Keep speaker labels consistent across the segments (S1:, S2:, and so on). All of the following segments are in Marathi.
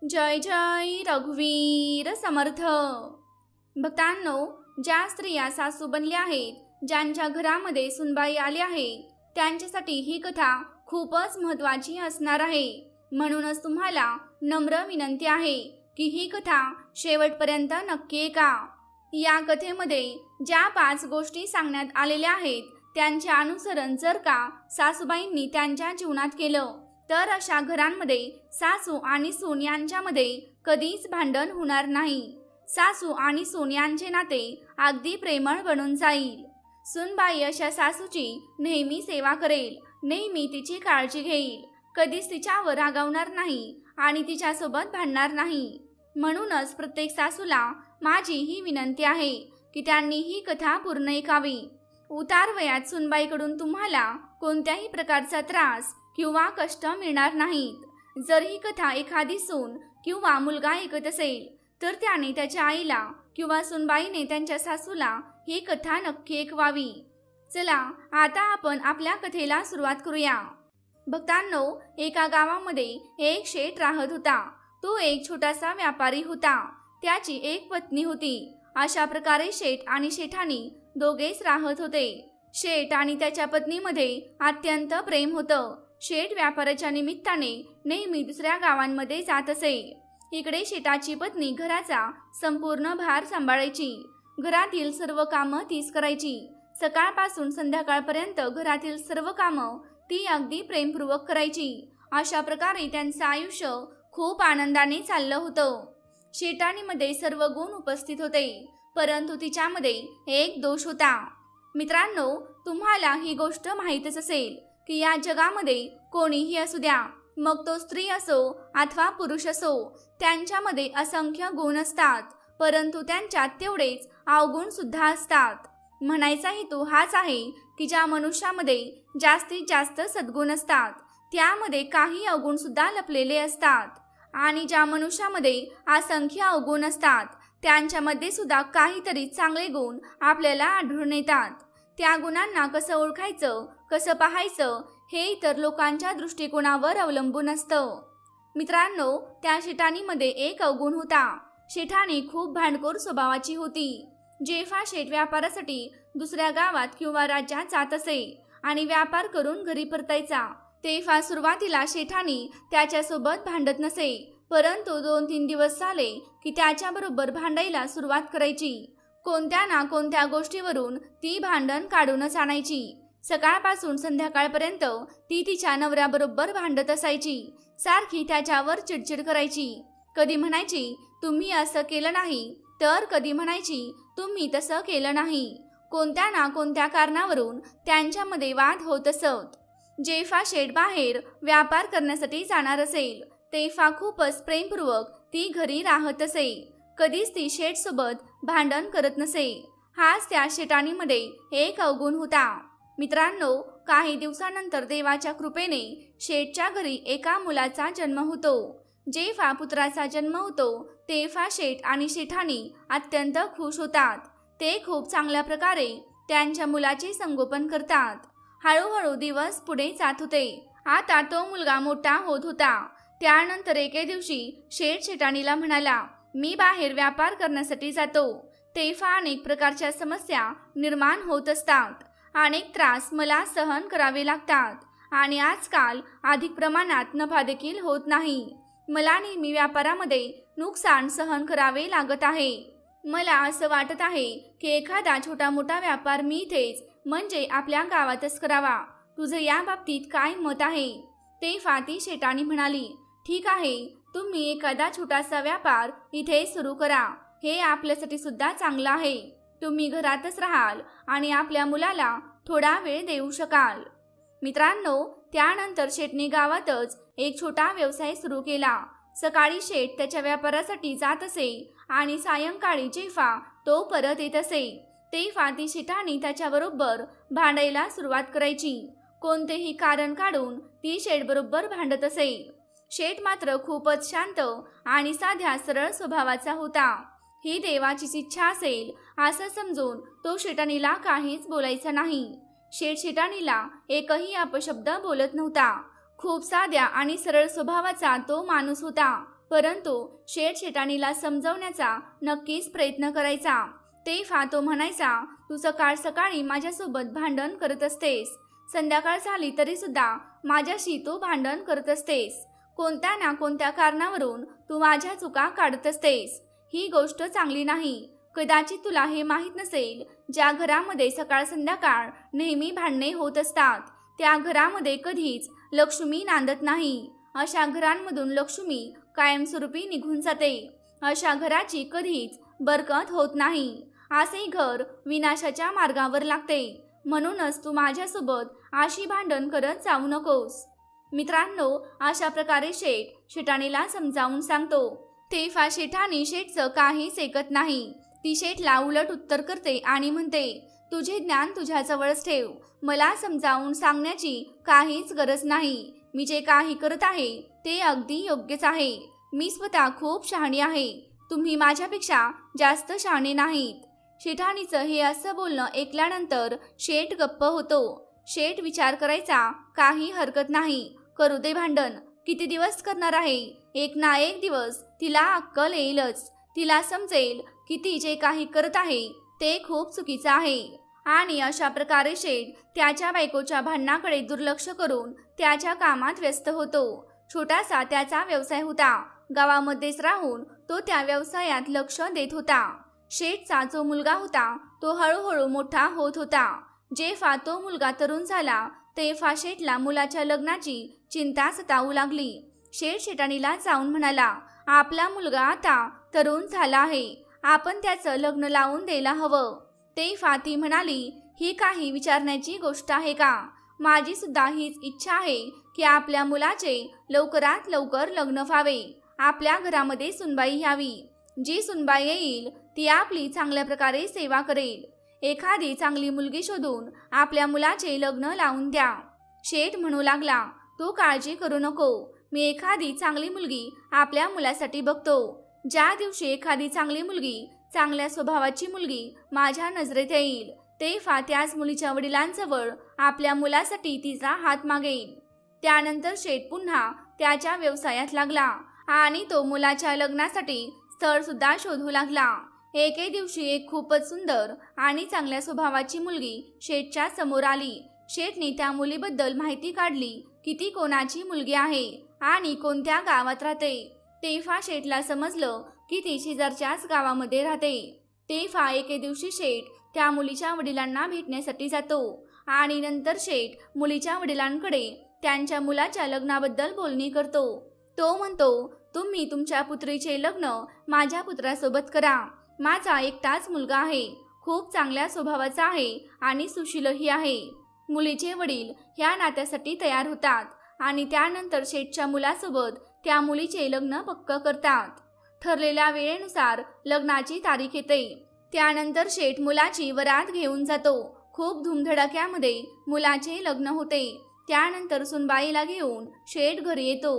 S1: जय जय रघुवीर समर्थ। भक्तांनो, ज्या स्त्रिया सासू बनल्या आहेत, ज्यांच्या घरामध्ये सुनबाई आली आहे, त्यांच्यासाठी ही कथा खूपच महत्त्वाची असणार आहे। म्हणूनच तुम्हाला नम्र विनंती आहे की ही कथा शेवटपर्यंत नक्की ऐका। या कथेमध्ये ज्या 5 गोष्टी सांगण्यात आलेल्या आहेत, त्यांचे अनुसरण जर का सासूबाईंनी त्यांच्या जीवनात केलं तर अशा घरांमध्ये सासू आणि सून यांच्यामध्ये कधीच भांडण होणार नाही। सासू आणि सून यांचे नाते अगदी प्रेमळ बनून जाईल। सूनबाई अशा सासूची नेहमी सेवा करेल, नेहमी तिची काळजी घेईल, कधीच तिच्यावर रागावणार नाही आणि तिच्यासोबत भांडणार नाही। म्हणूनच प्रत्येक सासूला माझी ही विनंती आहे की त्यांनी ही कथा पूर्ण ऐकावी। उतार वयात सूनबाईकडून तुम्हाला कोणत्याही प्रकारचा त्रास किंवा कष्ट मिळणार नाहीत। जर ही कथा एखादी सून किंवा मुलगा ऐकत असेल तर त्याने त्याच्या आईला किंवा सूनबाईने त्यांच्या सासूला ही कथा नक्की ऐकवावी। चला आता आपण आपल्या कथेला सुरुवात करूया। भक्तांनो, एका गावामध्ये एक शेठ राहत होता। तो एक छोटासा व्यापारी होता। त्याची एक पत्नी होती। अशा प्रकारे शेठ आणि शेठानी दोघेच राहत होते। शेठ आणि त्याच्या पत्नीमध्ये अत्यंत प्रेम होतं। शेठ व्यापाराच्या निमित्ताने नेहमी दुसऱ्या गावांमध्ये जात असे। इकडे शेठाची पत्नी घराचा संपूर्ण भार सांभाळायची। घरातील सर्व कामं तीच करायची। सकाळपासून संध्याकाळपर्यंत घरातील सर्व कामं ती अगदी प्रेमपूर्वक करायची। अशा प्रकारे त्यांचं आयुष्य खूप आनंदाने चाललं होतं। शेठाणीमध्ये सर्व गुण उपस्थित होते, परंतु तिच्यामध्ये एक दोष होता। मित्रांनो, तुम्हाला ही गोष्ट माहीतच असेल की या जगामध्ये कोणीही असू द्या, मग तो स्त्री असो अथवा पुरुष असो, त्यांच्यामध्ये असंख्य गुण असतात, परंतु त्यांच्यात तेवढेच अवगुण सुद्धा असतात। म्हणायचा हेतू हाच आहे की ज्या मनुष्यामध्ये जास्तीत जास्त सद्गुण असतात, त्यामध्ये काही अवगुण सुद्धा लपलेले असतात, आणि ज्या मनुष्यामध्ये असंख्य अवगुण असतात, त्यांच्यामध्ये सुद्धा काहीतरी चांगले गुण आपल्याला आढळून येतात। त्या गुणांना कसं ओळखायचं, कसं पाहायचं हे इतर लोकांच्या दृष्टिकोनावर अवलंबून असतं। मित्रांनो, त्या शेठाणीमध्ये एक अवगुण होता। शेठाणी खूप भांडखोर स्वभावाची होती। जेव्हा शेठ व्यापारासाठी दुसऱ्या गावात किंवा राज्यात जात असे आणि व्यापार करून घरी परतायचा, तेव्हा सुरुवातीला शेठाणी त्याच्यासोबत भांडत नसे, परंतु 2-3 दिवस झाले की त्याच्याबरोबर भांडायला सुरुवात करायची। कोणत्या ना कोणत्या गोष्टीवरून ती भांडण काढूनच आणायची। सकाळपासून संध्याकाळपर्यंत ती तिच्या नवऱ्याबरोबर भांडत असायची। सारखी त्याच्यावर चिडचिड करायची। कधी म्हणायची तुम्ही असं केलं नाही, तर कधी म्हणायची तुम्ही तसं केलं नाही। कोणत्या ना कोणत्या कारणावरून त्यांच्यामध्ये वाद होत असत। जेव्हा शेठ बाहेर व्यापार करण्यासाठी जाणार असेल, तेव्हा खूपच प्रेमपूर्वक ती घरी राहत असे। कधीच ती शेठ सोबत भांडण करत नसे। हाच त्या शेठाणीमध्ये एक अवगुण होता। मित्रांनो, काही दिवसानंतर देवाच्या कृपेने शेठच्या घरी एका मुलाचा जन्म होतो। जेव्हा पुत्राचा जन्म होतो तेव्हा शेठ आणि शेठाणी अत्यंत खुश होतात। ते खूप चांगल्या प्रकारे त्यांच्या मुलाचे संगोपन करतात। हळूहळू दिवस पुढे जात होते। आता तो मुलगा मोठा होत होता। त्यानंतर एके दिवशी शेठ शेठाणीला म्हणाला, मी बाहेर व्यापार करण्यासाठी जातो, तेव्हा अनेक प्रकारच्या समस्या निर्माण होत असतात, अनेक त्रास मला सहन करावे लागतात, आणि आजकाल अधिक प्रमाणात नफा देखील होत नाही। मला नेहमी व्यापारामध्ये नुकसान सहन करावे लागत आहे। मला असं वाटत आहे की एखादा छोटा मोठा व्यापार मी इथेच म्हणजे आपल्या गावातच करावा। तुझं या बाबतीत काय मत आहे? तेव्हा ती शेठाणी म्हणाली, ठीक आहे, तुम्ही एखादा छोटासा व्यापार इथे सुरू करा, हे आपल्यासाठी सुद्धा चांगलं आहे। तुम्ही घरातच राहाल आणि आपल्या मुलाला थोडा वेळ देऊ शकाल। मित्रांनो, त्यानंतर शेठने गावातच एक छोटा व्यवसाय सुरू केला। सकाळी शेठ त्याच्या व्यापारासाठी जात असे आणि सायंकाळी जेव्हा तो परत येत असे, तेव्हा ती शेठाणी त्याच्याबरोबर भांडायला सुरुवात करायची। कोणतेही कारण काढून ती शेठबरोबर भांडत असे। शेठ मात्र खूपच शांत आणि साध्या सरळ स्वभावाचा होता। ही देवाचीच इच्छा असेल असं समजून तो शेठाणीला काहीच बोलायचा नाही। शेठ शेठाणीला एकही अपशब्द बोलत नव्हता। खूप साध्या आणि सरळ स्वभावाचा तो माणूस होता, परंतु शेठाणीला समजवण्याचा नक्कीच प्रयत्न करायचा. तेव्हा तो म्हणायचा, तू सकाळ सकाळी माझ्यासोबत भांडण करत असतेस, संध्याकाळ झाली तरी सुद्धा माझ्याशी तू भांडण करत असतेस, कोणत्या ना कोणत्या कारणावरून तू माझ्या चुका काढत असतेस. ही गोष्ट चांगली नाही. कदाचित तुला हे माहीत नसेल, ज्या घरामध्ये सकाळ संध्याकाळ नेहमी भांडणे होत असतात त्या घरामध्ये कधीच लक्ष्मी नांदत नाही. अशा घरांमधून लक्ष्मी कायमस्वरूपी निघून जाते. अशा घराची कधीच बरकत होत नाही. असे घर विनाशाच्या मार्गावर लागते. म्हणूनच तू माझ्यासोबत अशी भांडण करत जाऊ नकोस. मित्रांनो, अशा प्रकारे शेठाणीला समजावून सांगतो. तेव्हा शेठाणी शेठचं काहीच ऐकत नाही. ती शेठला उलट उत्तर करते आणि म्हणते, तुझे ज्ञान तुझ्याजवळच ठेव. मला समजावून सांगण्याची काहीच गरज नाही. मी जे काही करत आहे ते अगदी योग्यच आहे. मी स्वतः खूप शहाणी आहे. तुम्ही माझ्यापेक्षा जास्त शहाणे नाहीत. शेठाणीचं हे असं बोलणं ऐकल्यानंतर शेठ गप्प होतो. शेठ विचार करायचा, काही हरकत नाही, करू दे भांडण. किती दिवस करणार आहे? एक ना एक दिवस तिला अक्कल येईलच. तिला समजेल की ती जे काही करत आहे ते खूप चुकीचं आहे. आणि अशा प्रकारे शेठ त्याच्या बायकोच्या भांडणाकडे दुर्लक्ष करून त्याच्या कामात व्यस्त होतो. छोटासा त्याचा व्यवसाय होता. गावामध्येच राहून तो त्या व्यवसायात लक्ष देत होता. शेठचा जो मुलगा होता तो हळूहळू मोठा होत होता. जेव्हा तो मुलगा तरुण झाला तेव्हा शेठला मुलाच्या लग्नाची चिंता सतावू लागली. शेठाणीला जाऊन म्हणाला, आपला मुलगा आता तरुण झाला आहे, आपण त्याचं लग्न लावून द्यायला हवं. तेव्हा ती म्हणाली, ही काही विचारण्याची गोष्ट आहे का? माझी सुद्धा हीच इच्छा आहे की आपल्या मुलाचे लवकरात लवकर लग्न व्हावे. आपल्या घरामध्ये सुनबाई यावी. जी सुनबाई येईल ती आपली चांगल्या प्रकारे सेवा करेल. एखादी चांगली मुलगी शोधून आपल्या मुलाचे लग्न लावून द्या. शेठ म्हणू लागला, तू काळजी करू नको, मी एखादी चांगली मुलगी आपल्या मुलासाठी बघतो. ज्या दिवशी एखादी चांगली मुलगी, चांगल्या स्वभावाची मुलगी माझ्या नजरेत येईल तेव्हा त्याच मुलीच्या वडिलांजवळ आपल्या मुलासाठी तिचा हात मागेल. त्यानंतर शेठ पुन्हा त्याच्या व्यवसायात लागला आणि तो मुलाच्या लग्नासाठी स्थळ सुद्धा शोधू लागला. एके दिवशी एक खूपच सुंदर आणि चांगल्या स्वभावाची मुलगी शेठच्या समोर आली. शेठने त्या मुलीबद्दल माहिती काढली की ती कोणाची मुलगी आहे आणि कोणत्या गावात राहते. तेव्हा शेठला समजलं की ती शेजारच्याच गावामध्ये राहते. तेव्हा एके दिवशी शेठ त्या मुलीच्या वडिलांना भेटण्यासाठी जातो आणि नंतर शेठ मुलीच्या वडिलांकडे त्यांच्या मुलाच्या लग्नाबद्दल बोलणी करतो. तो म्हणतो, तुम्ही तुमच्या पुत्रीचे लग्न माझ्या पुत्रासोबत करा. माझा एकटाच मुलगा आहे, खूप चांगल्या स्वभावाचा आहे आणि सुशीलही आहे. मुलीचे वडील ह्या नात्यासाठी तयार होतात आणि त्यानंतर शेठच्या मुलासोबत त्या मुलीचे लग्न पक्क करतात. ठरलेल्या वेळेनुसार लग्नाची तारीख येते. त्यानंतर शेठ मुलाची वरात घेऊन जातो. खूप धूमधडाक्यामध्ये मुलाचे लग्न होते. त्यानंतर सुनबाईला घेऊन शेठ घरी येतो.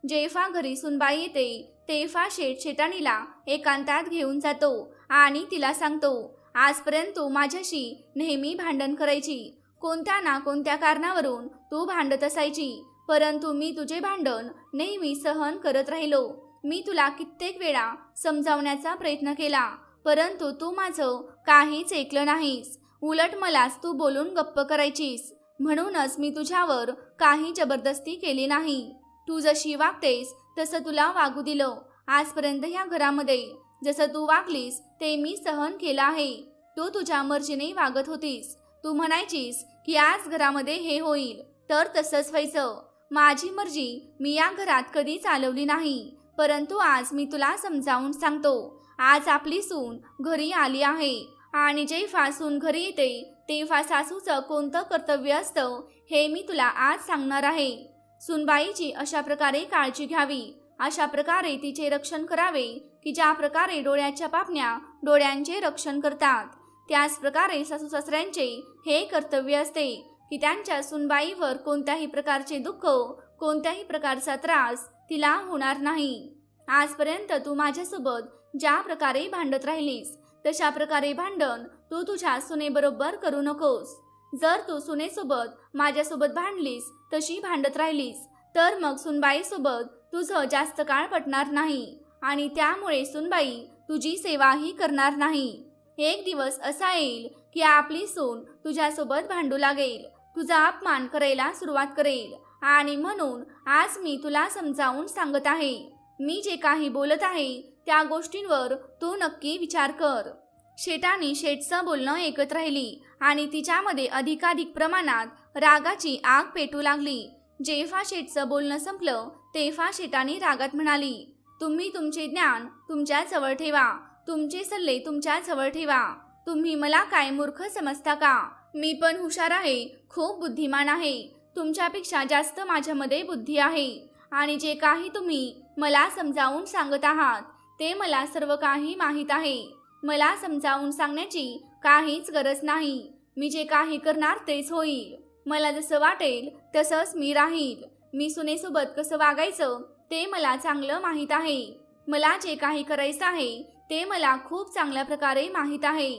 S1: जेव्हा घरी सुनबाई येते तेव्हा शेठाणीला एकांतात घेऊन जातो आणि तिला सांगतो, आजपर्यंत तू माझ्याशी नेहमी भांडण करायची, कोणत्या ना कोणत्या कारणावरून तू भांडत असायची, परंतु मी तुझे भांडण नेहमी सहन करत राहिलो. मी तुला कित्येक वेळा समजावण्याचा प्रयत्न केला, परंतु तू माझं काहीच ऐकलं नाहीस. उलट मलाच तू बोलून गप्प करायचीस. म्हणूनच मी तुझ्यावर काही जबरदस्ती केली नाही. तू जशी वागतेस तसं तुला वागू दिलं. आजपर्यंत ह्या घरामध्ये जसं तू वागलीस ते मी सहन केलं आहे. तू तुझ्या मर्जीने वागत होतीस. तू म्हणायचीस की आज घरामध्ये हे होईल तर तसंच व्हायचं. माझी मर्जी मी या घरात कधी चालवली नाही, परंतु आज मी तुला समजावून सांगतो. आज आपली सून घरी आली आहे आणि जेव्हा सून घरी येते तेव्हा सासूचं कोणतं कर्तव्य असतं हे मी तुला आज सांगणार आहे. सूनबाईची अशा प्रकारे काळजी घ्यावी, अशा प्रकारे तिचे रक्षण करावे की ज्या प्रकारे डोळ्याच्या पापण्या डोळ्यांचे रक्षण करतात, त्याच प्रकारे सासू सासऱ्यांचे हे कर्तव्य असते की त्यांच्या सूनबाईवर कोणत्याही प्रकारचे दुःख, कोणत्याही प्रकारचा त्रास तिला होणार नाही. आजपर्यंत तू माझ्यासोबत ज्या प्रकारे भांडत राहिलीस तशा प्रकारे भांडण तू तुझ्या सुनेबरोबर करू नकोस. जर तू सुनेसोबत माझ्यासोबत भांडलीस, तशी भांडत राहिलीस तर मग सुनबाईसोबत तुझं जास्त काळ पटणार नाही आणि त्यामुळे सुनबाई तुझी सेवाही करणार नाही. एक दिवस असा येईल की आपली सून तुझ्यासोबत भांडू लागेल, तुझा अपमान करायला सुरुवात करेल आणि म्हणून आज मी तुला समजावून सांगत आहे. मी जे काही बोलत आहे त्या गोष्टींवर तू नक्की विचार कर. शेठानी शेठचं बोलणं ऐकत राहिली आणि तिच्यामध्ये अधिकाधिक प्रमाणात रागाची आग पेटू लागली. जेव्हा शेठचं बोलणं संपलं तेव्हा शेठानी रागात म्हणाली, तुम्ही तुमचे ज्ञान तुमच्या जवळ ठेवा, तुमचे सल्ले तुमच्या जवळ ठेवा. तुम्ही मला काय मूर्ख समजता का? मी पण हुशार आहे, खूप बुद्धिमान आहे. तुमच्यापेक्षा जास्त माझ्यामध्ये बुद्धी आहे आणि जे काही तुम्ही मला समजावून सांगत आहात ते मला सर्व काही माहीत आहे. मला समजावून सांगण्याची काहीच गरज नाही. मी जे काही करणार तेच होईल. मला जसं वाटेल तसंच मी राहील. मी सुनेसोबत कसं वागायचं ते मला चांगलं माहीत आहे. मला जे काही करायचं आहे ते मला खूप चांगल्या प्रकारे माहीत आहे.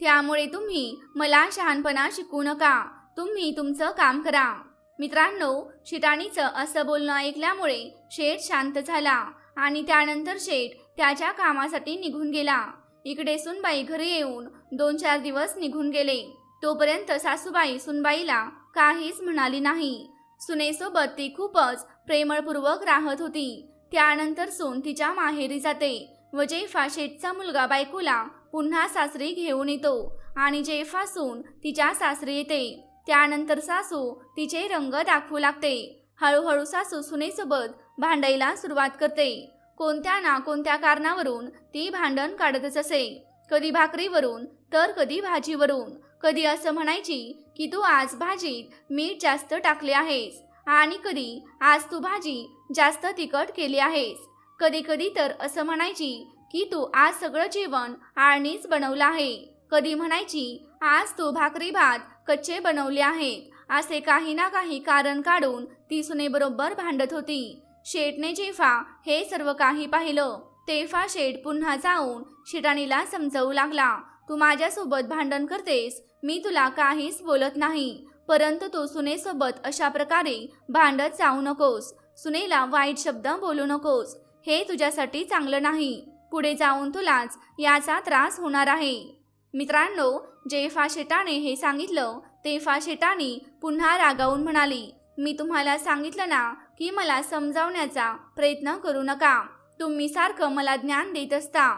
S1: त्यामुळे तुम्ही मला शहाणपणा शिकवू नका. तुम्ही तुमचं काम करा. मित्रांनो, शेठाणीचं असं बोलणं ऐकल्यामुळे शेठ शांत झाला आणि त्यानंतर शेठ त्याच्या कामासाठी निघून गेला. इकडे सुनबाई घरी येऊन 2-4 दिवस निघून गेले. तोपर्यंत सासूबाई सुनबाईला काहीच म्हणाली नाही. सुनेसोबत ती खूपच प्रेमळपूर्वक राहत होती. त्यानंतर सून तिच्या माहेरी जाते व जेव्हा शेठचा मुलगा बायकोला पुन्हा सासरी घेऊन येतो आणि जेव्हा सून तिच्या सासरी येते त्यानंतर सासू तिचे रंग दाखवू लागते. हळूहळू सासू सुनेसोबत भांडायला सुरुवात करते. कोणत्या ना कोणत्या कारणावरून ती भांडण काढतच असे. कधी भाकरीवरून तर कधी भाजीवरून. कधी असं म्हणायची की तू आज भाजीत मीठ जास्त टाकले आहेस आणि कधी आज तू भाजी जास्त तिखट केली आहेस. कधी कधी तर असं म्हणायची की तू आज सगळं जेवण आळणीच बनवलं आहे. कधी म्हणायची आज तू भाकरी भात कच्चे बनवले आहेत. असे काही ना काही कारण काढून ती सुनेबरोबर भांडत होती. शेठने जेव्हा हे सर्व काही पाहिलं तेव्हा शेठ पुन्हा जाऊन शेठाणीला समजावू लागला, तू माझ्यासोबत भांडण करतेस, मी तुला काहीच बोलत नाही, परंतु तू सुनेसोबत अशा प्रकारे भांडत जाऊ नकोस. सुनेला वाईट शब्द बोलू नकोस. हे तुझ्यासाठी चांगलं नाही. पुढे जाऊन तुलाच याचा त्रास होणार आहे. मित्रांनो, जेव्हा शेठाने हे सांगितलं तेव्हा शेठानी पुन्हा रागावून म्हणाली, मी तुम्हाला सांगितलं ना की मला समजावण्याचा प्रयत्न करू नका. तुम्ही सारखं मला ज्ञान देत असता.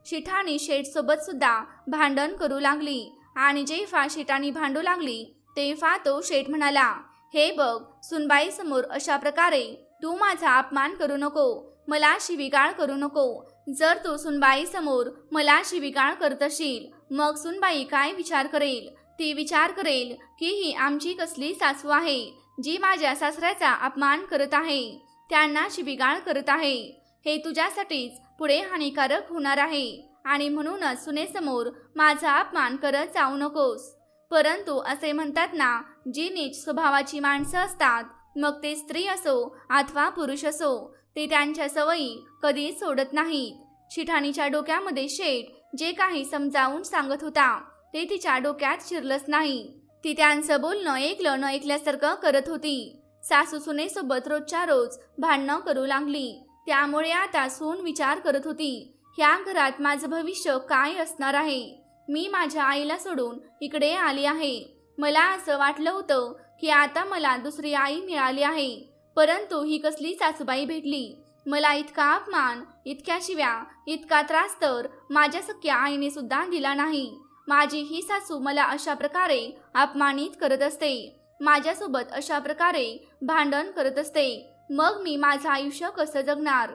S1: शेठानी शेठसोबत सुद्धा भांडण करू लागली आणि जेव्हा शेठानी भांडू लागली तेव्हा तो शेठ म्हणाला, हे बघ, सुनबाई समोर अशा प्रकारे तू माझा अपमान करू नको, मला शिवीगाळ करू नको. जर तू सुनबाई समोर मला शिवीगाळ करत असेल मग सुनबाई काय विचार करेल? ती विचार करेल की ही आमची कसली सासू आहे जी माझ्या सासऱ्याचा अपमान करत आहे, त्यांना शिवीगाळ करत आहे. हे तुझ्यासाठीच पुढे हानिकारक होणार आहे आणि म्हणूनच सुनेसमोर माझा अपमान करत जाऊ नकोस. परंतु असे म्हणतात ना, जी नीच स्वभावाची माणसं असतात, मग ते स्त्री असो अथवा पुरुष असो, ते त्यांच्या सवयी कधीच सोडत नाहीत. शेठाणीच्या डोक्यामध्ये शेठ जे काही समजावून सांगत होता ते तिच्या डोक्यात शिरलंच नाही. ती त्यांचं बोलणं ऐकलं न ऐकल्यासारखं करत होती. सासू सुनेसोबत रोजच्या रोज भांडणं करू लागली. त्यामुळे आता सून विचार करत होती, ह्या घरात माझं भविष्य काय असणार आहे? मी माझ्या आईला सोडून इकडे आली आहे. मला असं वाटलं होतं की आता मला दुसरी आई मिळाली आहे, परंतु ही कसली सासूबाई भेटली. मला इतका अपमान, इतक्या शिव्या, इतका त्रास तर माझ्या सख्या आईने सुद्धा दिला नाही. माझी ही सासू मला अशा प्रकारे अपमानित करत असते, माझ्यासोबत अशा प्रकारे भांडण करत असते, मग मी माझं आयुष्य कसं जगणार?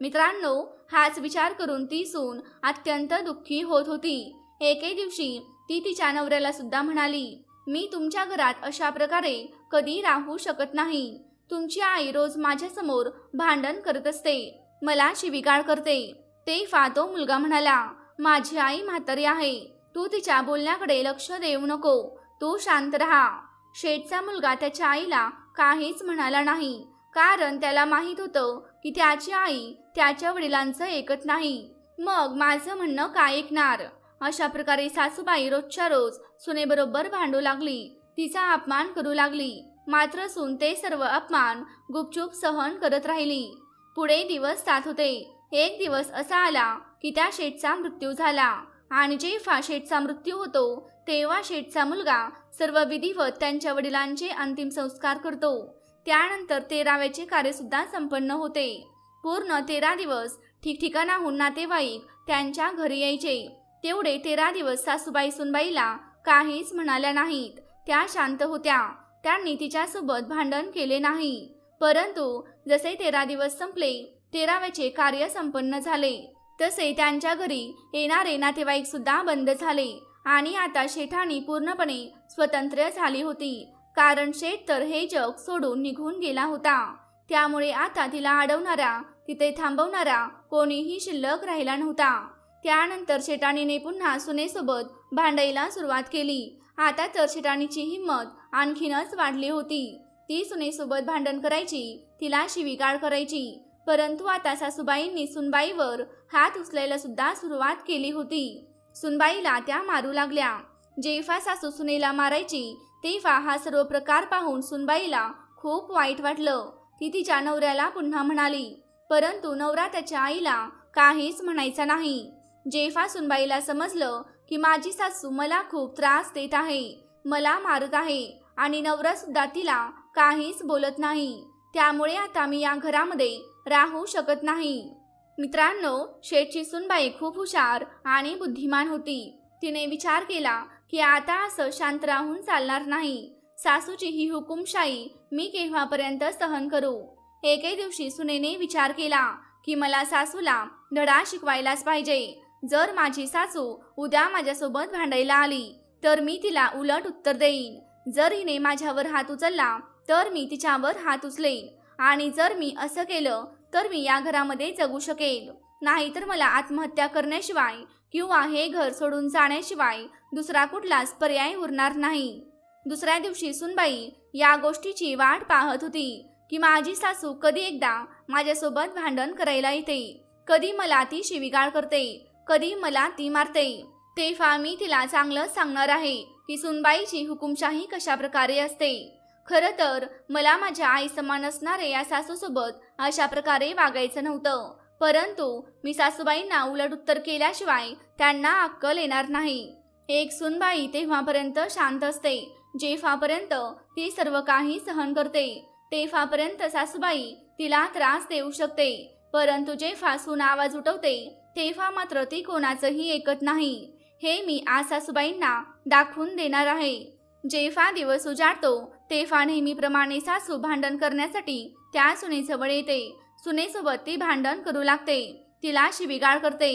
S1: मित्रांनो, हाच विचार करून ती सून अत्यंत दुःखी होत होती. एके दिवशी ती तिच्या नवऱ्याला सुद्धा म्हणाली, मी तुमच्या घरात अशा प्रकारे कधी राहू शकत नाही. तुमची आई रोज माझ्यासमोर भांडण करत असते, मला शिवीगाळ करते. तेव्हा तो मुलगा म्हणाला, माझी आई म्हातारी आहे, तू तिच्या बोलण्याकडे लक्ष देऊ नको, तू शांत राहा. शेठचा मुलगा त्याच्या आईला काहीच म्हणाला नाही, कारण त्याला माहीत होतं की त्याची आई त्याच्या वडिलांचं ऐकत नाही. मग माझं म्हणणं काय ऐकणार? अशा प्रकारे सासूबाई रोजच्या रोज सुनेबरोबर भांडू लागली, तिचा अपमान करू लागली. मात्र सून ते सर्व अपमान गुपचूप सहन करत राहिली. पुढे दिवस जात होते. एक दिवस असा आला की त्या शेठचा मृत्यू झाला आणि जेव्हा शेठचा मृत्यू होतो तेव्हा शेठचा मुलगा सर्व विधिवत त्यांच्या वडिलांचे अंतिम संस्कार करतो. त्यानंतर 13व्याचे कार्य सुद्धा संपन्न होते. पूर्ण 13 दिवस ठिकठिकाणाहून नातेवाईक त्यांच्या घरी यायचे. तेवढे 13 दिवस सासूबाई सुनबाईला काहीच म्हणाल्या नाहीत. त्या शांत होत्या. त्यांनी तिच्यासोबत भांडण केले नाही. परंतु जसे 13 दिवस संपले, 13व्याचे कार्य संपन्न झाले, तसे त्यांच्या घरी येणारे नातेवाईक सुद्धा बंद झाले आणि आता शेठाणी पूर्णपणे स्वतंत्र झाली होती. कारण शेठ तर हे जग सोडून निघून गेला होता. त्यामुळे आता तिला अडवणारा, तिथे थांबवणारा कोणीही शिल्लक राहिला नव्हता. त्यानंतर शेठाणीने पुन्हा सुनेसोबत भांडायला सुरुवात केली. आता तर शेठाणीची हिंमत आणखीनच वाढली होती. ती सुनेसोबत भांडण करायची, तिला शिवीगाळ करायची. परंतु आता सासूबाईंनी सुनबाईवर हात उचलायला सुद्धा सुरुवात केली होती. सुनबाईला त्या मारू लागल्या. जेव्हा सासू सुनेला मारायची तेव्हा हा सर्व प्रकार पाहून सुनबाईला खूप वाईट वाटलं. ती तिच्या नवऱ्याला पुन्हा म्हणाली, परंतु नवरा त्याच्या आईला काहीच म्हणायचा नाही. जेव्हा सुनबाईला समजलं की माझी सासू मला खूप त्रास देत आहे, मला मारत आहे आणि नवरा सुद्धा तिला काहीच बोलत नाही, त्यामुळे आता मी या घरामध्ये राहू शकत नाही. मित्रांनो, शेठची सुनबाई खूप हुशार आणि बुद्धिमान होती. तिने विचार केला की आता असं शांत राहून चालणार नाही. सासूची ही हुकुमशाही मी केव्हापर्यंत सहन करू. एके दिवशी सुनेने विचार केला की मला सासूला धडा शिकवायलाच पाहिजे. जर माझी सासू उद्या माझ्यासोबत भांडायला आली तर मी तिला उलट उत्तर देईन. जर हिने माझ्यावर हात उचलला तर मी तिच्यावर हात उचलेन आणि जर मी असं केलं तर मी या घरामध्ये जगू शकेल. नाहीतर मला आत्महत्या करण्याशिवाय किंवा हे घर सोडून जाण्याशिवाय दुसरा कुठलाच पर्याय उरणार नाही. दुसऱ्या दिवशी सुनबाई या गोष्टीची वाट पाहत होती की माझी सासू कधी एकदा माझ्यासोबत भांडण करायला येते. कधी मला ती शिवीगाळ करते, कधी मला ती मारते. तेव्हा मी तिला चांगलंच सांगणार आहे की सुनबाईची हुकुमशाही कशा प्रकारे असते. खरं तर मला माझ्या आई समान असणाऱ्या या सासूसोबत अशा प्रकारे वागायचं नव्हतं. परंतु मी सासूबाईंना उलट उत्तर केल्याशिवाय त्यांना अक्कल येणार नाही. एक सुनबाई तेव्हापर्यंत शांत असते जेव्हापर्यंत ती सर्व काही सहन करते. तेव्हापर्यंत सासूबाई तिला त्रास देऊ शकते. परंतु जेव्हा सून आवाज उठवते तेव्हा मात्र ती कोणाचंही ऐकत नाही. हे मी आज सासूबाईंना दाखवून देणार आहे. जेव्हा दिवस उजाडतो तेव्हा नेहमीप्रमाणे सासू भांडण करण्यासाठी त्या सुनेजवळ येते. सुनेसोबत ती भांडण करू लागते, तिला शिवीगाळ करते.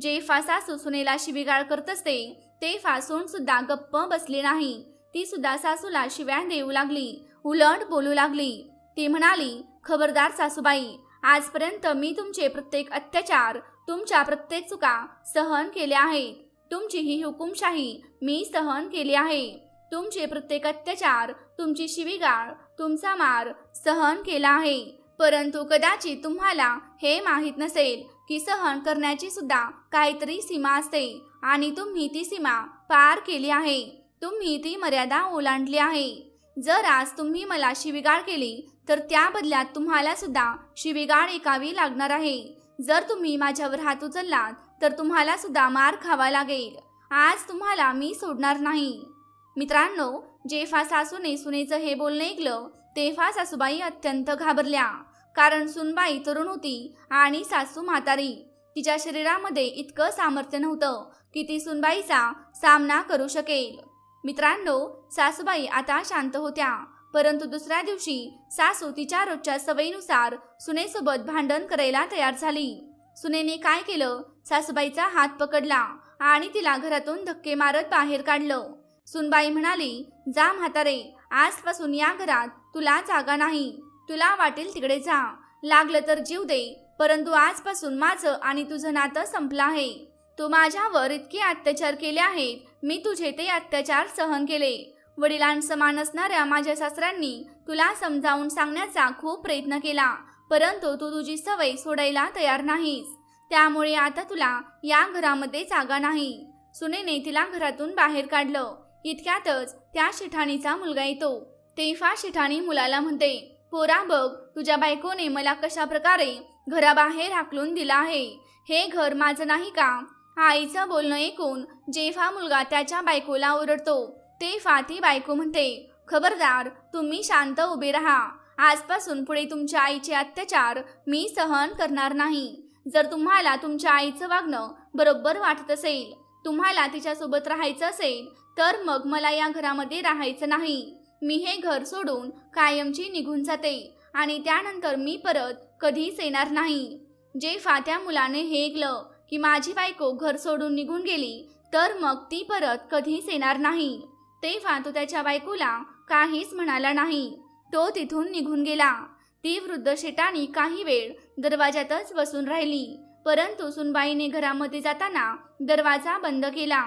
S1: जेव्हा सासू सुनेला शिवीगाळ करत असते तेव्हा सून सुद्धा गप्प बसली नाही. ती सुद्धा सासूला शिव्या देऊ लागली, उलट बोलू लागली. ती म्हणाली, खबरदार सासूबाई, आजपर्यंत मी तुमचे प्रत्येक अत्याचार, तुमच्या प्रत्येक चुका सहन केल्या आहेत. तुमची ही हुकुमशाही मी सहन केली आहे. तुमचे प्रत्येक अत्याचार, तुमची शिवीगाळ, तुमचा मार सहन केला आहे. परंतु कदाचित तुम्हाला हे माहीत नसेल की सहन करण्याची सुद्धा काहीतरी सीमा असते आणि तुम्ही ती सीमा पार केली आहे. तुम्ही ती मर्यादा ओलांडली आहे. जर आज तुम्ही मला शिवीगाळ केली तर त्या बदल्यात तुम्हाला सुद्धा शिवीगाळ ऐकावी लागणार आहे. जर तुम्ही माझ्यावर हात उचललात तर तुम्हाला सुद्धा मार खावा लागेल. आज तुम्हाला मी सोडणार नाही. मित्रांनो, जेव्हा सासूने सुनेचं हे बोलणे ऐकलं तेव्हा सासूबाई अत्यंत घाबरल्या. कारण सुनबाई तरुण होती आणि सासू म्हातारी. तिच्या शरीरामध्ये इतकं सामर्थ्य नव्हतं की ती सुनबाईचा सामना करू शकेल. मित्रांनो, सासूबाई आता शांत होत्या. परंतु दुसऱ्या दिवशी सासू तिच्या रोजच्या सवयीनुसार सुनेसोबत भांडण करायला तयार झाली. सुनेने काय केलं, सासूबाईचा हात पकडला आणि तिला घरातून धक्के मारत बाहेर काढलं. सुनबाई म्हणाली, जा म्हातारे, आजपासून या घरात तुला जागा नाही. तुला वाटेल तिकडे जा, लागलं तर जीव दे, परंतु आजपासून माझं आणि तुझं नातं संपलं आहे. तू माझ्यावर इतके अत्याचार केले आहेत, मी तुझे ते अत्याचार सहन केले. वडिलांसमान असणाऱ्या माझ्या सासऱ्यांनी तुला समजावून सांगण्याचा खूप प्रयत्न केला, परंतु तू तुझी सवय सोडायला तयार नाहीस. त्यामुळे आता तुला या घरामध्ये जागा नाही. सुनेने तिला घरातून बाहेर काढलं. इतक्यातच त्या शिठाणीचा मुलगा येतो. तेव्हा शेठाणी मुलाला म्हणते, पोरा बघ, तुझ्या बायकोने मला कशा प्रकारे घराबाहेर हाकलून दिला आहे. हे घर माझं नाही का? आईचं बोलणं ऐकून जेव्हा मुलगा त्याच्या बायकोला ओरडतो तेव्हा ती बायको म्हणते, खबरदार, तुम्ही शांत उभे राहा. आजपासून पुढे तुमच्या आईचे अत्याचार मी सहन करणार नाही. जर तुम्हाला तुमच्या आईचं वागणं बरोबर वाटत असेल, तुम्हाला तिच्यासोबत राहायचं असेल, तर मग मला या घरामध्ये राहायचं नाही. मी हे घर सोडून कायमची निघून जाते आणि त्यानंतर मी परत कधीच येणार नाही. जेव्हा त्या मुलाने हे ऐकलं की माझी बायको घर सोडून निघून गेली, तर मग ती परत कधीच येणार नाही, तेव्हा तो त्याच्या बायकोला काहीच म्हणाला नाही. तो तिथून निघून गेला. ती वृद्ध शेठाणी काही वेळ दरवाजातच बसून राहिली, परंतु सुनबाईने घरामध्ये जाताना दरवाजा बंद केला.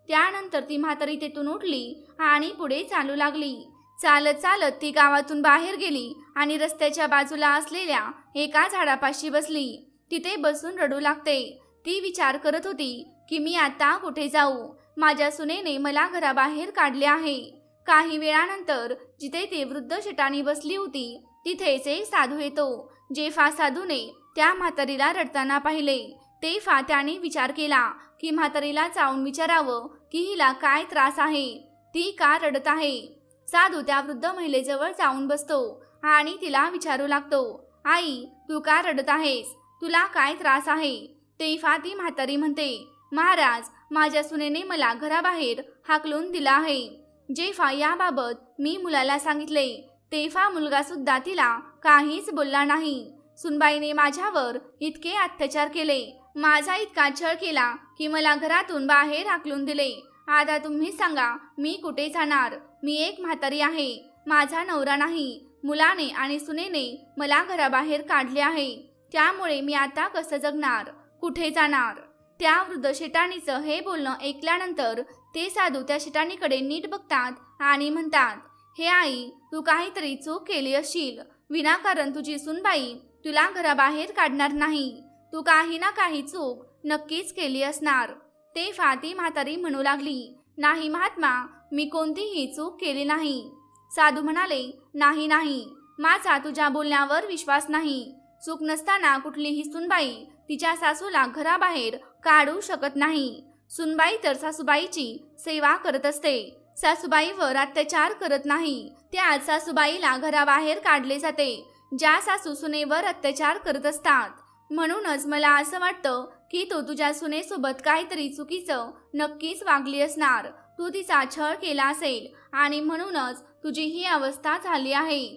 S1: त्यानंतर ती म्हातारी तेथून उठली आणि पुढे चालू लागली. चालत चालत ती गावातून बाहेर गेली आणि रस्त्याच्या बाजूला असलेल्या एका झाडापाशी बसली. तिथे बसून रडू लागते. ती विचार करत होती की मी आता कुठे जाऊ? माझ्या सुनेने मला घराबाहेर काढले आहे. काही वेळानंतर जिथे ती वृद्ध शेठाणी बसली होती तिथेच एक साधू येतो. जेव्हा साधूने त्या म्हातारीला रडताना पाहिले तेव्हा त्याने विचार केला की म्हातारीला जाऊन विचारावं की हिला काय त्रास आहे, ती का रडत आहे. साधू त्या वृद्ध महिलेजवळ जाऊन बसतो आणि तिला विचारू लागतो, आई, तू का रडत आहेस? तुला काय त्रास आहे? तेव्हा ती म्हातारी म्हणते, महाराज, माझ्या सुनेने मला घराबाहेर हाकलून दिला आहे. जेव्हा याबाबत मी मुलाला सांगितले तेव्हा मुलगा सुद्धा तिला काहीच बोलला नाही. सुनबाईने माझ्यावर इतके अत्याचार केले, माझा इतका छळ केला की मला घरातून बाहेर हाकलून दिले. आता तुम्ही सांगा, मी कुठे जाणार? मी एक म्हातारी आहे, माझा नवरा नाही. मुलाने आणि सुनेने मला घराबाहेर काढले आहे, त्यामुळे मी आता कसं जगणार, कुठे जाणार? त्या वृद्ध शेठाणीचं हे बोलणं ऐकल्यानंतर ते साधू त्या शेठाणीकडे नीट बघतात आणि म्हणतात, हे आई, तू काहीतरी चूक केली असशील. विनाकारण तुझी सुनबाई तुला घराबाहेर काढणार नाही. तू काही ना काही चूक नक्कीच केली असणार. तेव्हा ती म्हातारी म्हणू लागली, नाही महात्मा, मी कोणतीही चूक केली नाही. साधू म्हणाले, नाही नाही, माझा तुझ्या बोलण्यावर विश्वास नाही. चूक नसताना कुठलीही सुनबाई तिच्या सासूला घराबाहेर काढू शकत नाही. सुनबाई तर सासूबाईची सेवा करत असते, सासूबाईवर अत्याचार करत नाही. त्या सासूबाईला घराबाहेर काढले जाते ज्या सासू सुनेवर अत्याचार करत असतात. म्हणूनच मला असं वाटतं की तू तुझ्या सुनेसोबत काहीतरी चुकीचं नक्कीच वागली असणार. तू तिचा छळ केला असेल आणि म्हणूनच तुझी ही अवस्था झाली आहे.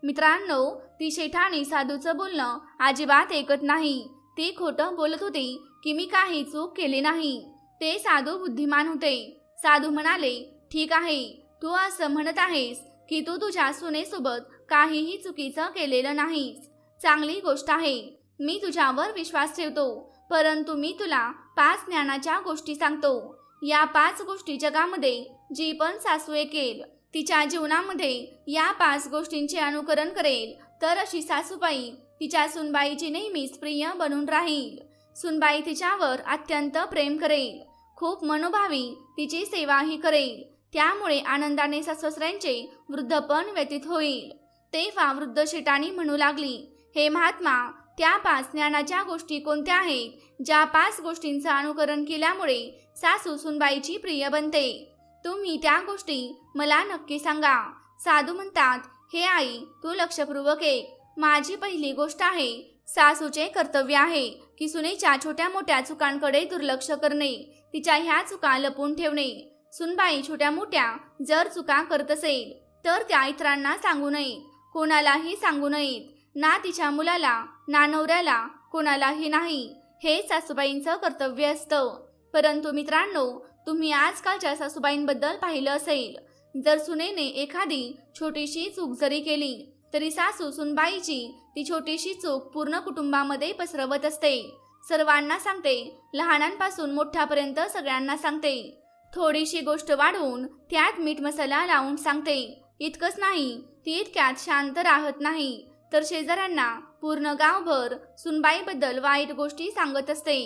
S1: मित्रांनो, ती शेठाणी साधूचं बोलणं अजिबात ऐकत नाही. ती खोटं बोलत होती की मी काही चूक केली नाही. ते साधू बुद्धिमान होते. साधू म्हणाले, ठीक आहे, तू असं म्हणत आहेस की तू तुझ्या सुनेसोबत काहीही चुकीचं केलेलं नाहीस. चांगली गोष्ट आहे, मी तुझ्यावर विश्वास ठेवतो. परंतु मी तुला 5 ज्ञानाच्या गोष्टी सांगतो. या 5 गोष्टी जगामध्ये जी पण सासू ऐकेल, तिच्या जीवनामध्ये या 5 गोष्टींचे अनुकरण करेल, तर अशी सासूबाई तिच्या सुनबाईची नेहमीच प्रिय बनून राहील. सुनबाई तिच्यावर अत्यंत प्रेम करेल, खूप मनोभावी तिची सेवाही करेल. त्यामुळे आनंदाने सासऱ्यांचे वृद्धपण व्यतीत होईल. तेव्हा वृद्ध शेठाणी म्हणू लागली, हे महात्मा, त्या 5 ज्ञानाच्या गोष्टी कोणत्या आहेत, ज्या 5 गोष्टींचं अनुकरण केल्यामुळे सासू सुनबाईची प्रिय बनते? तुम्ही त्या गोष्टी मला नक्की सांगा. साधू म्हणतात, हे आई, तू लक्षपूर्वक ऐक. माझी पहिली गोष्ट आहे, सासूचे कर्तव्य आहे की सुनेच्या छोट्या मोठ्या चुकांकडे दुर्लक्ष करणे, तिच्या ह्या चुका लपून ठेवणे. सुनबाई छोट्या मोठ्या जर चुका करत असेल तर त्या इतरांना सांगू नयेत, कोणालाही सांगू नयेत, ना तिच्या मुलाला ना नवऱ्याला, कोणालाही नाही. हे सासूबाईंचं कर्तव्य असतं. परंतु मित्रांनो, तुम्ही आजकालच्या सासूबाईंबद्दल पाहिलं असेल, जर सुनेने एखादी छोटीशी चूक जरी केली तरी सासू सुनबाईची ती छोटीशी चूक पूर्ण कुटुंबामध्ये पसरवत असते. सर्वांना सांगते, लहानांपासून मोठ्यापर्यंत सगळ्यांना सांगते. थोडीशी गोष्ट वाढवून त्यात मीठ मसाला लावून सांगते. इतकंच नाही, ती इतक्यात शांत राहत नाही, तर शेजाऱ्यांना पूर्ण गावभर सुनबाईबद्दल वाईट गोष्टी सांगत असते.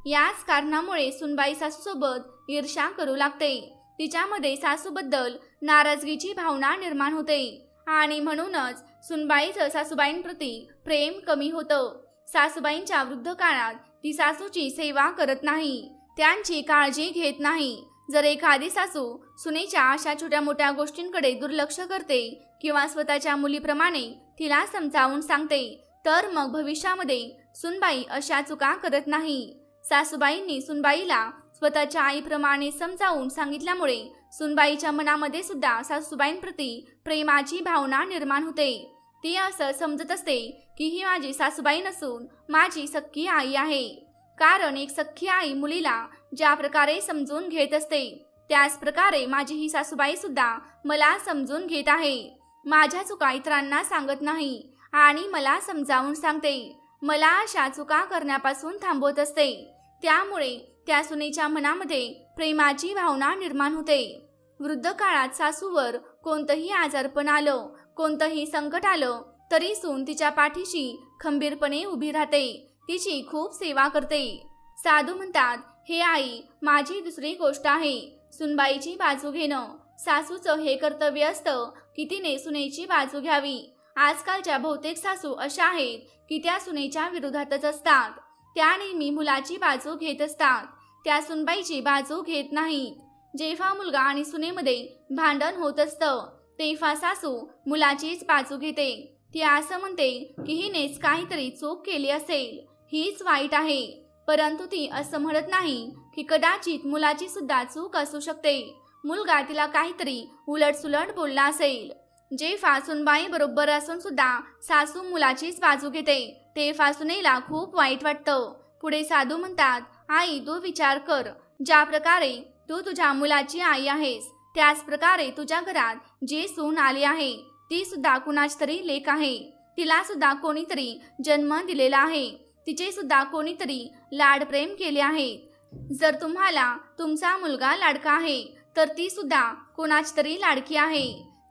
S1: याच कारणामुळे सुनबाई सासूसोबत ईर्ष्या करू लागते. तिच्यामध्ये सासूबद्दल नाराजगीची भावना निर्माण होते आणि म्हणूनच सुनबाईचं सासूबाईंप्रती प्रेम कमी होतं. सासूबाईंच्या वृद्ध काळात ती सासूची सेवा करत नाही, त्यांची काळजी घेत नाही. जर एखादी सासू सुनेच्या अशा छोट्या मोठ्या गोष्टींकडे दुर्लक्ष करते किंवा स्वतःच्या मुलीप्रमाणे तिला समजावून सांगते, तर मग भविष्यामध्ये सुनबाई अशा चुका करत नाही. सासूबाईंनी सुनबाईला स्वतःच्या आईप्रमाणे समजावून सांगितल्यामुळे सुनबाईच्या मनामध्ये सुद्धा सासूबाईंप्रती प्रेमाची भावना निर्माण होते. ती असं समजत असते की ही माझी सासूबाई नसून माझी सख्खी आई आहे. कारण एक सख्खी आई मुलीला ज्या प्रकारे समजून घेत असते, त्याच प्रकारे माझी ही सासूबाई सुद्धा मला समजून घेत आहे. माझ्या चुका इतरांना सांगत नाही आणि मला समजावून सांगते, मला अशा चुका करण्यापासून थांबवत असते. त्यामुळे त्या सुनेच्या मनामध्ये प्रेमाची भावना निर्माण होते. वृद्ध काळात सासूवर कोणतंही आजारपण आलं, कोणतंही संकट आलं तरी सून तिच्या पाठीशी खंबीरपणे उभी राहते, तिची खूप सेवा करते. साधू म्हणतात, हे आई, माझी दुसरी गोष्ट आहे सुनबाईची बाजू घेणं. सासूचं हे कर्तव्य असतं की तिने सुनेची बाजू घ्यावी. आजकालच्या बहुतेक सासू अशा आहेत की त्या सुनेच्या विरोधातच असतात. त्या नेहमी मुलाची बाजू घेत असतात, त्या सुनबाईची बाजू घेत नाहीत. जेव्हा मुलगा आणि सुनेमध्ये भांडण होत असतं तेव्हा सासू मुलाचीच बाजू घेते. ती असं म्हणते की हिनेच काहीतरी चूक केली असेल, हीच वाईट आहे. परंतु ती असं म्हणत नाही की कदाचित मुलाची सुद्धा चूक असू शकते. मुलगा तिला काहीतरी उलटसुलट बोलला असेल. जेव्हा सुनबाई बरोबर असून सुद्धा सासू मुलाचीच बाजू घेते तेव्हा सुनेला खूप वाईट वाटतं. पुढे साधू म्हणतात, आई, तू विचार कर, ज्या प्रकारे तू तुझ्या मुलाची आई आहेस त्याच प्रकारे तुझ्या घरात जी सून आली आहे ती सुद्धा कुणाच तरी लेक आहे. तिला सुद्धा कोणीतरी जन्म दिलेला आहे, तिचे सुद्धा कोणीतरी लाड प्रेम केले आहे. जर तुम्हाला तुमचा मुलगा लाडका आहे तर ती सुद्धा कोणाच तरी लाडकी आहे.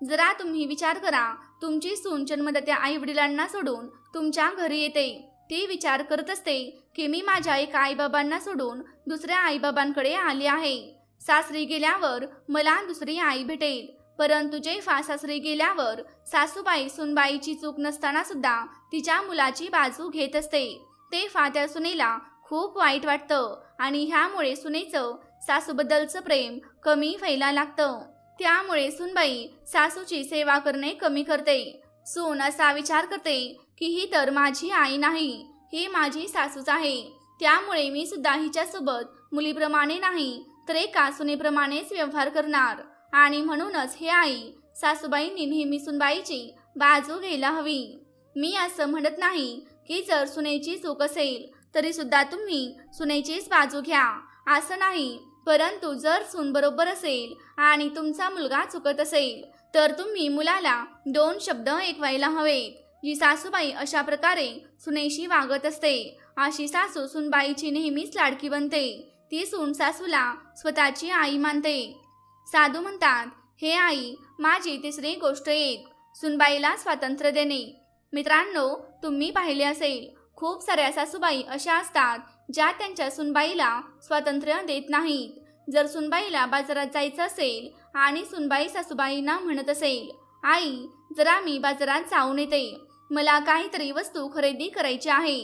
S1: जरा तुम्ही विचार करा, तुमची सून जन्मदात्या आई वडिलांना सोडून तुमच्या घरी येते. ती विचार करत असते की मी माझ्या एका आईबाबांना सोडून दुसऱ्या आईबाबांकडे आली आहे. सासरी गेल्यावर मला दुसरी आई भेटेल. परंतु जेव्हा सासरी गेल्यावर सासूबाई सुनबाईची चूक नसताना सुद्धा तिच्या मुलाची बाजू घेत असते तेव्हा त्या सुनेला खूप वाईट वाटतं आणि ह्यामुळे सुनेचं सासूबद्दलचं प्रेम कमी व्हायला लागतं. त्यामुळे सुनबाई सासूची सेवा करणे कमी करते. सून असा विचार करते की ही तर माझी आई नाही, ही माझी सासूच आहे. त्यामुळे मी सुद्धा हिच्यासोबत मुलीप्रमाणे नाही तर एका सुनेप्रमाणेच व्यवहार करणार. आणि म्हणूनच हे आई, सासूबाईंनी नेहमी सुनबाईची बाजू घ्यायला हवी. मी असं म्हणत नाही की जर सुनेची चूक असेल तरी सुद्धा तुम्ही सुनेचीच बाजू घ्या, असं नाही. परंतु जर सून बरोबर असेल आणि तुमचा मुलगा चुकत असेल तर तुम्ही मुलाला दोन शब्द ऐकवायला हवेत. जी सासूबाई अशा प्रकारे सुनेशी वागत असते अशी सासू सुनबाईची नेहमीच लाडकी बनते. ती सून सासूला स्वतःची आई मानते. साधू म्हणतात, हे आई, माझी तिसरी गोष्ट एक, सुनबाईला स्वातंत्र्य देणे. मित्रांनो, तुम्ही पाहिले असेल खूप साऱ्या सासूबाई अशा असतात ज्या त्यांच्या सुनबाईला स्वातंत्र्य देत नाहीत. जर सुनबाईला बाजारात जायचं असेल आणि सुनबाई सासूबाईंना म्हणत असेल, आई, जरा मी बाजारात जाऊन येते, मला काहीतरी वस्तू खरेदी करायची आहे,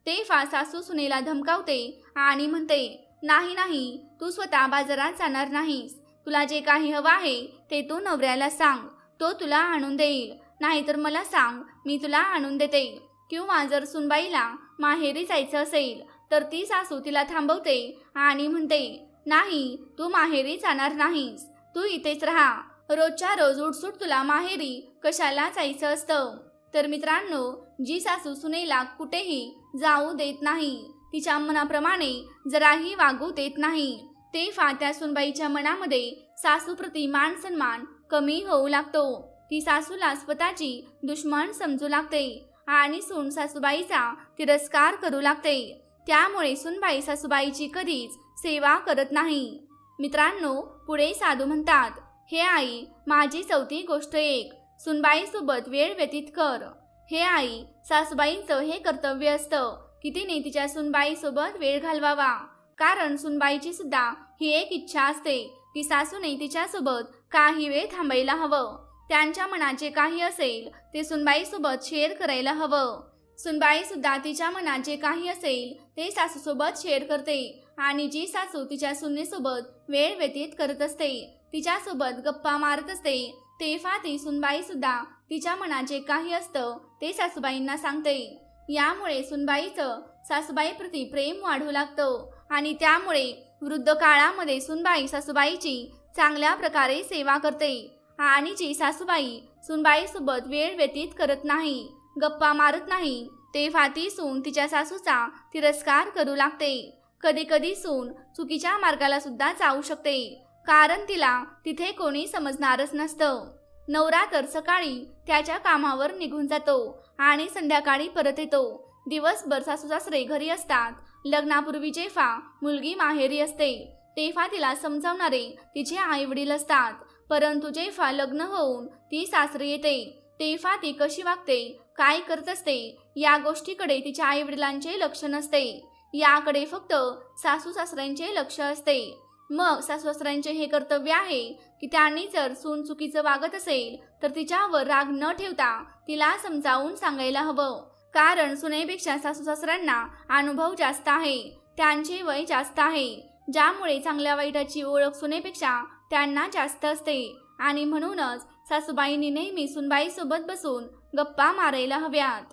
S1: तेव्हा सासू सुनेला धमकावते आणि म्हणते, नाही नाही, तू स्वतः बाजारात जाणार नाहीस. तुला जे काही हवं आहे ते तू नवऱ्याला सांग, तो तुला आणून देईल. नाहीतर मला सांग, मी तुला आणून देते. किंवा जर सुनबाईला माहेरी जायचं असेल तर ती सासू तिला थांबवते आणि म्हणते, नाही, तू माहेरी जाणार नाहीस, तू इथेच राहा. रोजच्या रोज उठसूट तुला माहेरी कशाला जायचं असतं. तर मित्रांनो, जी सासू सुनेला कुठेही जाऊ देत नाही, तिच्या मनाप्रमाणे जराही वागू देत नाही, तेव्हा त्या सुनबाईच्या मनामध्ये सासूप्रती मान सन्मान कमी होऊ लागतो. ती सासूला स्वतःची दुश्मन समजू लागते आणि सून सासूबाईचा तिरस्कार करू लागते. त्यामुळे सुनबाई सासूबाईची कधीच सेवा करत नाही. मित्रांनो, पुढे साधू म्हणतात, हे आई, माझी चौथी गोष्ट एक, सुनबाईसोबत वेळ व्यतीत कर. हे आई, सासूबाईंचं हे कर्तव्य असतं की तिने तिच्या सुनबाईसोबत वेळ घालवावा. कारण सुनबाईची सुद्धा ही एक इच्छा असते की सासूने तिच्यासोबत काही वेळ थांबायला हवं. त्यांच्या मनात जे काही असेल ते सुनबाईसोबत शेअर करायला हवं. सुनबाई सुद्धा तिच्या मनात जे काही असेल ते सासूसोबत शेअर करते आणि जी सासू तिच्या सुनेसोबत वेळ व्यतीत करत असते, तिच्यासोबत गप्पा मारत असते, तेव्हा ती सुनबाई सुद्धा तिच्या मनात जे काही असतं ते सासूबाईंना सांगते. यामुळे सुनबाईचं सासूबाईप्रती प्रेम वाढू लागतं आणि त्यामुळे वृद्ध काळामध्ये सुनबाई सासूबाईची चांगल्या प्रकारे सेवा करते. आणि जी सासूबाई सुनबाईसोबत वेळ व्यतीत करत नाही, गप्पा मारत नाही, तेव्हा ती सून तिच्या सासूचा तिरस्कार करू लागते. कधी कधी सून चुकीच्या मार्गाला सुद्धा जाऊ शकते, कारण तिला तिथे कोणी समजणारच नसतं. नवरा तर सकाळी त्याच्या कामावर निघून जातो आणि संध्याकाळी परत येतो. दिवसभर सासू सासरे घरी असतात. लग्नापूर्वी जेव्हा मुलगी माहेरी असते तेव्हा तिला समजावणारे तिचे आई वडील असतात, परंतु जेव्हा लग्न होऊन ती सासरी येते तेव्हा ती कशी वागते, काय करत असते, या गोष्टीकडे तिच्या आई वडिलांचे लक्ष नसते. याकडे फक्त सासू सासऱ्यांचे लक्ष असते. मग सासू सासऱ्यांचे हे कर्तव्य आहे की त्यांनी जर सून चुकीचं वागत असेल तर तिच्यावर राग न ठेवता तिला समजावून सांगायला हवं, कारण सुनेपेक्षा सासू सासऱ्यांना अनुभव जास्त आहे, त्यांचे वय जास्त आहे, ज्यामुळे चांगल्या वाईटाची ओळख सुनेपेक्षा त्यांना जास्त असते. आणि म्हणूनच सासूबाईंनी नेहमी सुनबाईसोबत बसून गप्पा मारायला हव्यात.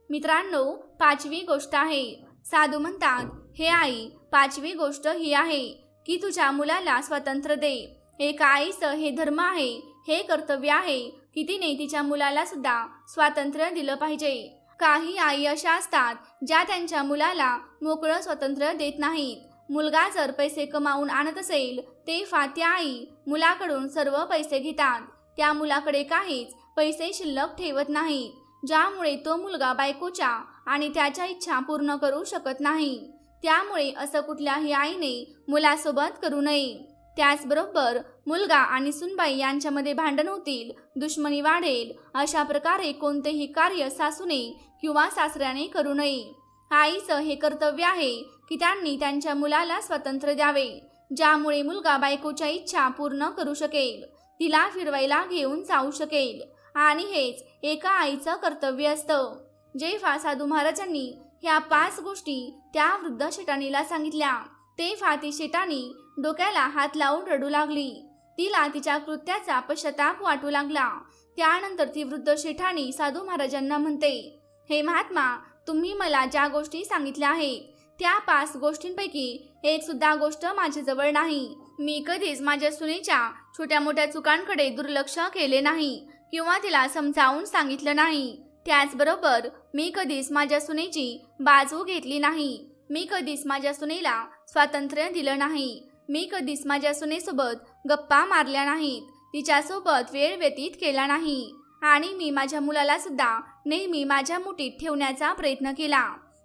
S1: मित्रांनो, 5वी गोष्ट आहे. साधू म्हणतात, हे आई, 5वी गोष्ट ही आहे की तुझ्या मुलाला स्वातंत्र्य दे. एका आईचं हे धर्म आहे, हे कर्तव्य आहे की तिने तिच्या मुलाला सुद्धा स्वातंत्र्य दिलं पाहिजे. काही आई अशा असतात ज्या त्यांच्या मुलाला मोकळं स्वातंत्र्य देत नाहीत. मुलगा जर पैसे कमावून आणत असेल तेव्हा त्या आई मुलाकडून सर्व पैसे घेतात, त्या मुलाकडे काहीच पैसे शिल्लक ठेवत नाहीत, ज्यामुळे तो मुलगा बायकोच्या आणि त्याच्या इच्छा पूर्ण करू शकत नाही. त्यामुळे असं कुठल्याही आईने मुलासोबत करू नये. त्याचबरोबर मुलगा आणि सुनबाई यांच्यामध्ये भांडण होतील, दुश्मनी वाढेल, अशा प्रकारे कोणतेही कार्य सासूने किंवा सासऱ्याने करू नये. आईचं हे कर्तव्य आहे की त्यांनी त्यांच्या मुलाला स्वातंत्र्य द्यावे, ज्यामुळे मुलगा बायकोच्या इच्छा पूर्ण करू शकेल, तिला फिरवायला घेऊन जाऊ शकेल. आणि हेच एका आईचं कर्तव्य असतं. जेव्हा साधू महाराजांनी ह्या 5 गोष्टी त्या वृद्ध शेटाणीला सांगितल्या तेव्हा ती शेटाणी डोक्याला हात लावून रडू लागली. तिला तिच्या कृत्याचा पश्चाताप वाटू लागला. त्यानंतर ती वृद्ध शेठाणी साधू महाराजांना म्हणते, हे महात्मा, तुम्ही मला ज्या गोष्टी सांगितल्या आहेत त्या 5 गोष्टींपैकी एक सुद्धा गोष्ट माझ्याजवळ नाही. मी कधीच माझ्या सुनेच्या छोट्या मोठ्या चुकांकडे दुर्लक्ष केले नाही किंवा तिला समजावून सांगितलं नाही. त्याचबरोबर मी कधीच माझ्या सुनेची बाजू घेतली नाही. मी कधीच माझ्या सुनेला स्वातंत्र्य दिलं नाही. मी कधीच माझ्या सुनेसोबत गप्पा मारल्या नाहीत, तिच्यासोबत वेळ व्यतीत केला नाही. आणि मी माझ्या मुलाला सुद्धा नेहमी माझ्या मुठीत ठेवण्याचा प्रयत्न केला,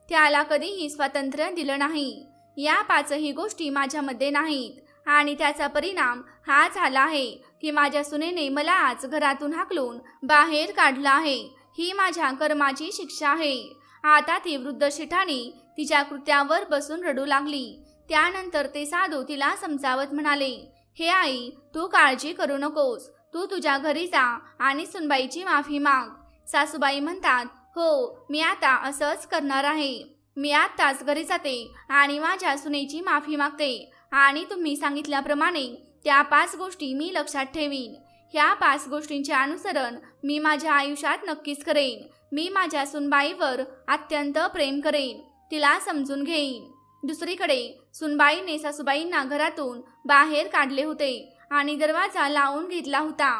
S1: त्याला कधीही स्वातंत्र्य दिलं नाही. या 5ही गोष्टी माझ्यामध्ये नाहीत आणि त्याचा परिणाम हा झाला आहे की माझ्या सुनेने मला आज घरातून हाकलून बाहेर काढलं आहे. ही माझ्या कर्माची शिक्षा आहे. आता ती वृद्ध शेठाणी तिच्या कृत्यावर बसून रडू लागली. त्यानंतर ते साधू तिला समजावत म्हणाले, हे आई, तू काळजी करू नकोस, तू तुझ्या घरी जा आणि सुनबाईची माफी माग. सासूबाई म्हणतात, हो, मी आता असंच करणार आहे. मी आत्ताच घरी जाते आणि माझ्या सुनेची माफी मागते आणि तुम्ही सांगितल्याप्रमाणे त्या 5 गोष्टी मी लक्षात ठेवीन. ह्या 5 गोष्टींचे अनुसरण मी माझ्या आयुष्यात नक्कीच करेन. मी माझ्या सुनबाईवर अत्यंत प्रेम करेन, तिला समजून घेईन. दुसरीकडे सुनबाईने सासूबाईंना घरातून बाहेर काढले होते आणि दरवाजा लावून घेतला होता.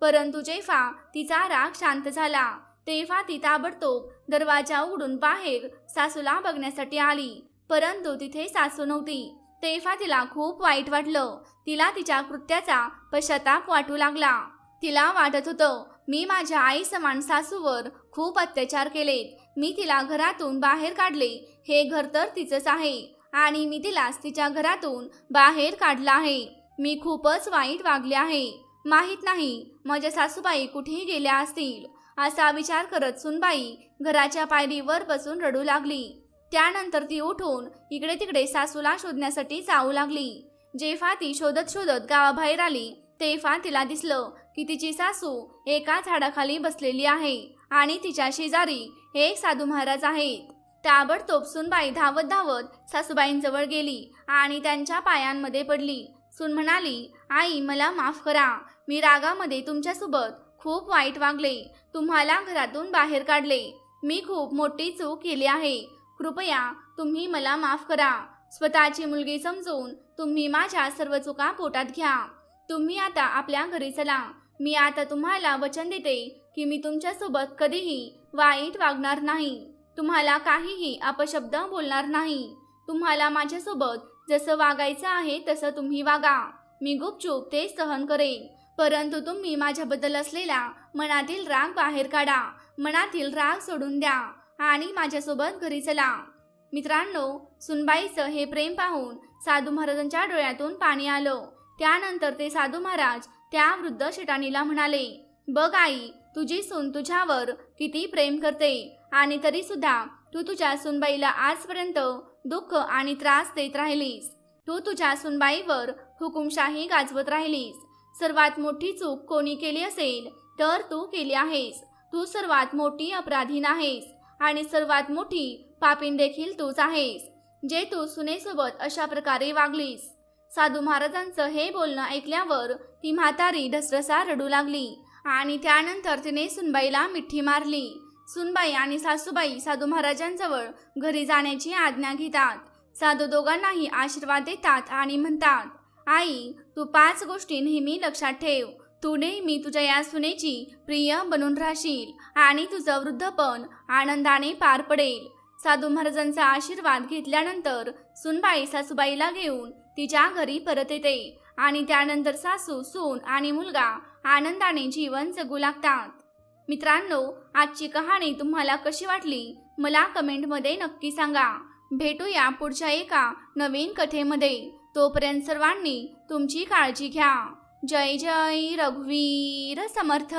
S1: परंतु जेव्हा तिचा राग शांत झाला तेव्हा ती ताबडतोब दरवाजा उघडून बाहेर सासूला बघण्यासाठी आली, परंतु तिथे सासू नव्हती. तेव्हा तिला खूप वाईट वाटलं. तिला तिच्या कृत्याचा पश्चाताप वाटू लागला. तिला वाटत होतं, मी माझ्या आई समान सासूवर खूप अत्याचार केलेत. मी तिला घरातून बाहेर काढले, हे घर तर तिचंच आहे आणि मी तिलाच तिच्या घरातून बाहेर काढलं आहे. मी खूपच वाईट वागले आहे. माहीत नाही माझ्या सासूबाई कुठे गेल्या असतील. असा विचार करत सुनबाई घराच्या पायरीवर बसून रडू लागली. त्यानंतर ती उठून इकडे तिकडे सासूला शोधण्यासाठी जाऊ लागली. जेव्हा ती शोधत शोधत गावाबाहेर आली तेव्हा तिला दिसलं की तिची सासू एका झाडाखाली बसलेली आहे आणि तिच्या शेजारी एक साधू महाराज आहेत. ताबडतोब सुनबाई धावत धावत सासूबाईंजवळ गेली आणि त्यांच्या पायांमध्ये पडली. सून म्हणाली, आई मला माफ करा, मी रागामध्ये तुमच्यासोबत खूप वाईट वागले, तुम्हाला घरातून बाहेर काढले, मी खूप मोठी चूक केली आहे, कृपया तुम्ही मला माफ करा. स्वतःची मुलगी समजून तुम्ही माझ्या सर्व चुका पोटात घ्या. तुम्ही आता आपल्या घरी चला. मी आता तुम्हाला वचन देते की मी तुमच्यासोबत कधीही वाईट वागणार नाही, तुम्हाला काहीही अपशब्द बोलणार नाही. तुम्हाला माझ्यासोबत जसं वागायचं आहे तसं तुम्ही वागा. मी गुपचूप ते सहन करेन, परंतु तुम्ही माझ्याबद्दल असलेला मनातील राग बाहेर काढा. मनातील राग सोडून द्या आणि माझ्यासोबत घरी चला. मित्रांनो, सुनबाईचं हे प्रेम पाहून साधू महाराजांच्या डोळ्यातून पाणी आलं. त्यानंतर ते साधू महाराज त्या वृद्ध शेटाणीला म्हणाले, बघ आई, तुझी सून तुझ्यावर किती प्रेम करते आणि तरी सुद्धा तू तुझ्या सुनबाईला आजपर्यंत दुःख आणि त्रास देत राहिलीस. तू तुझ्या सुनबाईवर हुकुमशाही गाजवत राहिलीस. सर्वात मोठी चूक कोणी केली असेल तर तू केली आहेस. तू सर्वात मोठी अपराधीन आहेस आणि सर्वात मोठी पापीण देखील तूच आहेस, जे तू सुनेसोबत अशा प्रकारे वागलीस. साधू महाराजांचं हे बोलणं ऐकल्यावर ती म्हातारी ढसढसा रडू लागली आणि त्यानंतर तिने सुनबाईला मिठी मारली. सुनबाई आणि सासूबाई साधू महाराजांजवळ घरी जाण्याची आज्ञा घेतात. साधू दोघांनाही आशीर्वाद देतात आणि म्हणतात, आई, तू 5 गोष्टी नेहमी लक्षात ठेव. तू नेहमी तुझ्या या सुनेची प्रिय बनून राहशील आणि तुझं वृद्धपण आनंदाने पार पडेल. साधू महाराजांचा आशीर्वाद घेतल्यानंतर सुनबाई सासूबाईला घेऊन तिच्या घरी परत येते आणि त्यानंतर सासू, सून आणि मुलगा आनंदाने जीवन जगू लागतात. मित्रांनो, आजची कहाणी तुम्हाला कशी वाटली मला कमेंटमध्ये नक्की सांगा. भेटूया पुढच्या एका नवीन कथेमध्ये. तोपर्यंत सर्वांनी तुमची काळजी घ्या. जय जय रघुवीर समर्थ.